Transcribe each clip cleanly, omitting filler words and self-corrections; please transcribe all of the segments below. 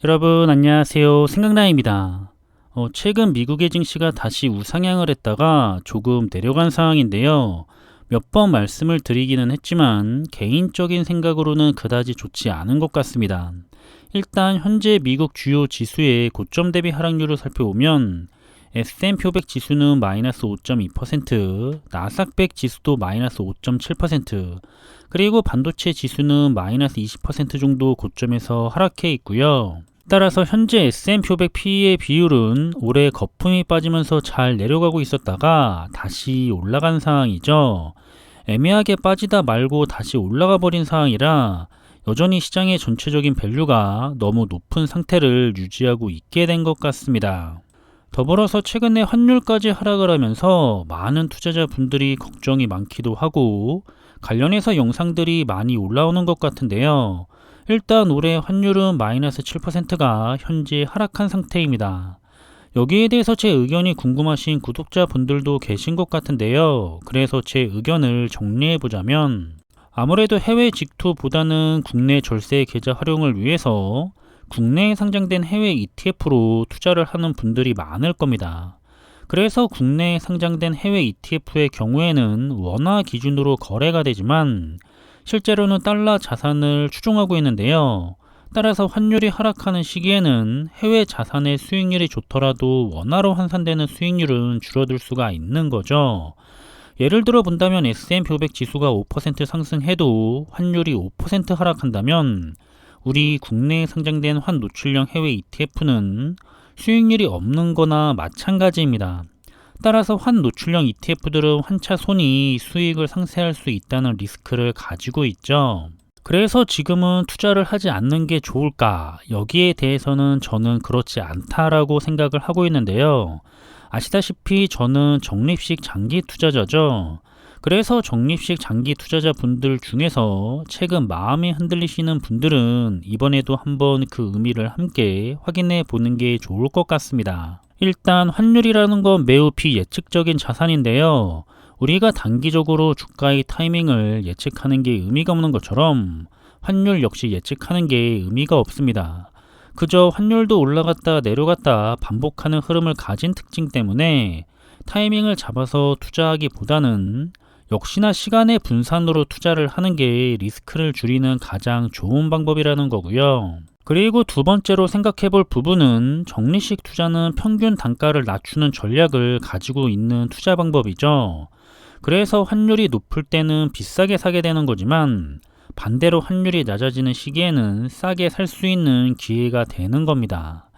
여러분 안녕하세요. 생각나입니다. 최근 미국의 증시가 다시 우상향을 했다가 조금 내려간 상황인데요. 몇 번 말씀을 드리기는 했지만 개인적인 생각으로는 그다지 좋지 않은 것 같습니다. 일단 현재 미국 주요 지수의 고점 대비 하락률을 살펴보면 S&P 500 지수는 마이너스 5.2%, 나스닥 100 지수도 마이너스 5.7%, 그리고 반도체 지수는 마이너스 20% 정도 고점에서 하락해 있고요. 따라서 현재 S&P 500 PE의 비율은 올해 거품이 빠지면서 잘 내려가고 있었다가 다시 올라간 상황이죠. 애매하게 빠지다 말고 다시 올라가 버린 상황이라 여전히 시장의 전체적인 밸류가 너무 높은 상태를 유지하고 있게 된 것 같습니다. 더불어서 최근에 환율까지 하락을 하면서 많은 투자자분들이 걱정이 많기도 하고 관련해서 영상들이 많이 올라오는 것 같은데요. 일단 올해 환율은 마이너스 7%가 현재 하락한 상태입니다. 여기에 대해서 제 의견이 궁금하신 구독자분들도 계신 것 같은데요. 그래서 제 의견을 정리해 보자면 아무래도 해외 직투보다는 국내 절세 계좌 활용을 위해서 국내에 상장된 해외 ETF로 투자를 하는 분들이 많을 겁니다. 그래서 국내에 상장된 해외 ETF의 경우에는 원화 기준으로 거래가 되지만 실제로는 달러 자산을 추종하고 있는데요. 따라서 환율이 하락하는 시기에는 해외 자산의 수익률이 좋더라도 원화로 환산되는 수익률은 줄어들 수가 있는 거죠. 예를 들어 본다면 S&P 500 지수가 5% 상승해도 환율이 5% 하락한다면 우리 국내에 상장된 환노출형 해외 ETF는 수익률이 없는 거나 마찬가지입니다. 따라서 환노출형 ETF들은 환차 손이 수익을 상쇄할 수 있다는 리스크를 가지고 있죠. 그래서 지금은 투자를 하지 않는 게 좋을까? 여기에 대해서는 저는 그렇지 않다라고 생각을 하고 있는데요. 아시다시피 저는 적립식 장기 투자자죠. 그래서 적립식 장기 투자자분들 중에서 최근 마음이 흔들리시는 분들은 이번에도 한번 그 의미를 함께 확인해 보는 게 좋을 것 같습니다. 일단 환율이라는 건 매우 비예측적인 자산인데요. 우리가 단기적으로 주가의 타이밍을 예측하는 게 의미가 없는 것처럼 환율 역시 예측하는 게 의미가 없습니다. 그저 환율도 올라갔다 내려갔다 반복하는 흐름을 가진 특징 때문에 타이밍을 잡아서 투자하기보다는 역시나 시간의 분산으로 투자를 하는 게 리스크를 줄이는 가장 좋은 방법이라는 거고요. 그리고 두 번째로 생각해 볼 부분은 적립식 투자는 평균 단가를 낮추는 전략을 가지고 있는 투자 방법이죠. 그래서 환율이 높을 때는 비싸게 사게 되는 거지만 반대로 환율이 낮아지는 시기에는 싸게 살 수 있는 기회가 되는 겁니다.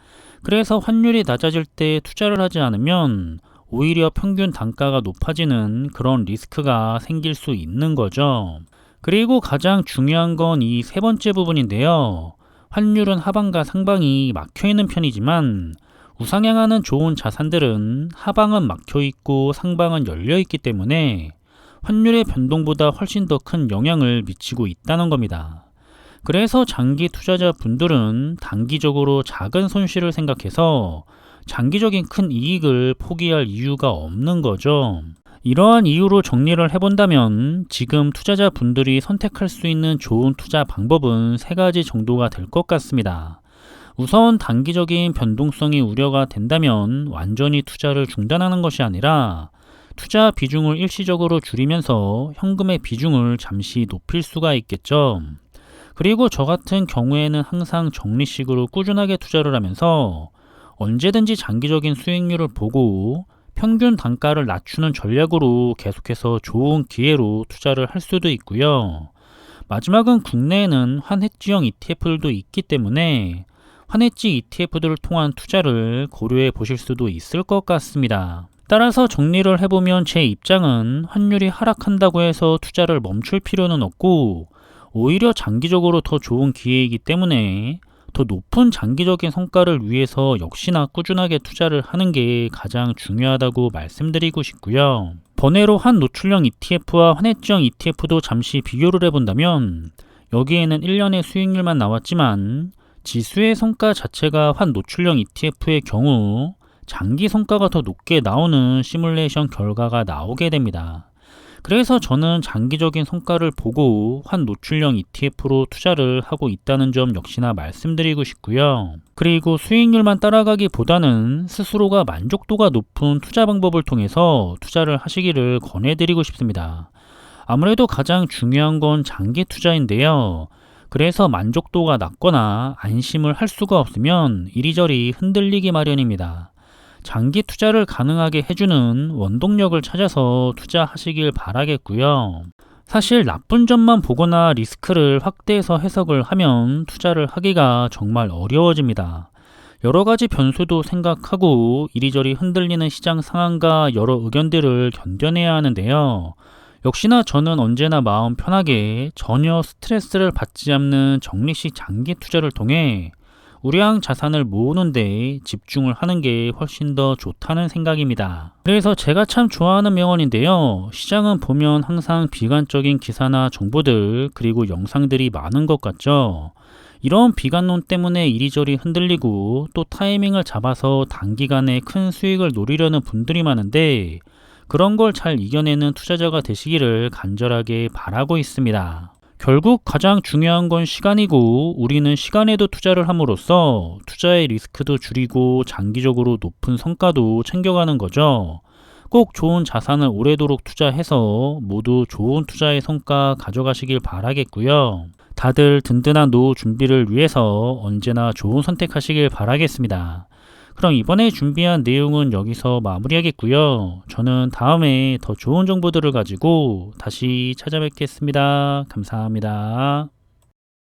그래서 환율이 낮아질 때 투자를 하지 않으면 오히려 평균 단가가 높아지는 그런 리스크가 생길 수 있는 거죠. 그리고 가장 중요한 건 이 세 번째 부분인데요. 환율은 하방과 상방이 막혀 있는 편이지만 우상향하는 좋은 자산들은 하방은 막혀 있고 상방은 열려 있기 때문에 환율의 변동보다 훨씬 더 큰 영향을 미치고 있다는 겁니다. 그래서 장기 투자자 분들은 단기적으로 작은 손실을 생각해서 장기적인 큰 이익을 포기할 이유가 없는 거죠. 이러한 이유로 정리를 해본다면 지금 투자자 분들이 선택할 수 있는 좋은 투자 방법은 세 가지 정도가 될 것 같습니다. 우선 단기적인 변동성이 우려가 된다면 완전히 투자를 중단하는 것이 아니라 투자 비중을 일시적으로 줄이면서 현금의 비중을 잠시 높일 수가 있겠죠. 그리고 저 같은 경우에는 항상 적립식으로 꾸준하게 투자를 하면서 언제든지 장기적인 수익률을 보고 평균 단가를 낮추는 전략으로 계속해서 좋은 기회로 투자를 할 수도 있고요. 마지막은 국내에는 환해지형 ETF들도 있기 때문에 환해지 ETF들을 통한 투자를 고려해 보실 수도 있을 것 같습니다. 따라서 정리를 해보면 제 입장은 환율이 하락한다고 해서 투자를 멈출 필요는 없고 오히려 장기적으로 더 좋은 기회이기 때문에 더 높은 장기적인 성과를 위해서 역시나 꾸준하게 투자를 하는 게 가장 중요하다고 말씀드리고 싶고요. 번외로 환노출형 ETF와 환해지형 ETF도 잠시 비교를 해본다면 여기에는 1년의 수익률만 나왔지만 지수의 성과 자체가 환노출형 ETF의 경우 장기 성과가 더 높게 나오는 시뮬레이션 결과가 나오게 됩니다. 그래서 저는 장기적인 성과를 보고 환 노출형 ETF로 투자를 하고 있다는 점 역시나 말씀드리고 싶고요. 그리고 수익률만 따라가기보다는 스스로가 만족도가 높은 투자 방법을 통해서 투자를 하시기를 권해드리고 싶습니다. 아무래도 가장 중요한 건 장기 투자인데요. 그래서 만족도가 낮거나 안심을 할 수가 없으면 이리저리 흔들리기 마련입니다. 장기 투자를 가능하게 해주는 원동력을 찾아서 투자하시길 바라겠고요. 사실 나쁜 점만 보거나 리스크를 확대해서 해석을 하면 투자를 하기가 정말 어려워집니다. 여러 가지 변수도 생각하고 이리저리 흔들리는 시장 상황과 여러 의견들을 견뎌내야 하는데요. 역시나 저는 언제나 마음 편하게 전혀 스트레스를 받지 않는 적립식 장기 투자를 통해 우량 자산을 모으는 데 집중을 하는 게 훨씬 더 좋다는 생각입니다. 그래서 제가 참 좋아하는 명언인데요. 시장은 보면 항상 비관적인 기사나 정보들 그리고 영상들이 많은 것 같죠. 이런 비관론 때문에 이리저리 흔들리고 또 타이밍을 잡아서 단기간에 큰 수익을 노리려는 분들이 많은데 그런 걸 잘 이겨내는 투자자가 되시기를 간절하게 바라고 있습니다. 결국 가장 중요한 건 시간이고 우리는 시간에도 투자를 함으로써 투자의 리스크도 줄이고 장기적으로 높은 성과도 챙겨가는 거죠. 꼭 좋은 자산을 오래도록 투자해서 모두 좋은 투자의 성과 가져가시길 바라겠고요. 다들 든든한 노후 준비를 위해서 언제나 좋은 선택하시길 바라겠습니다. 그럼 이번에 준비한 내용은 여기서 마무리하겠고요. 저는 다음에 더 좋은 정보들을 가지고 다시 찾아뵙겠습니다. 감사합니다.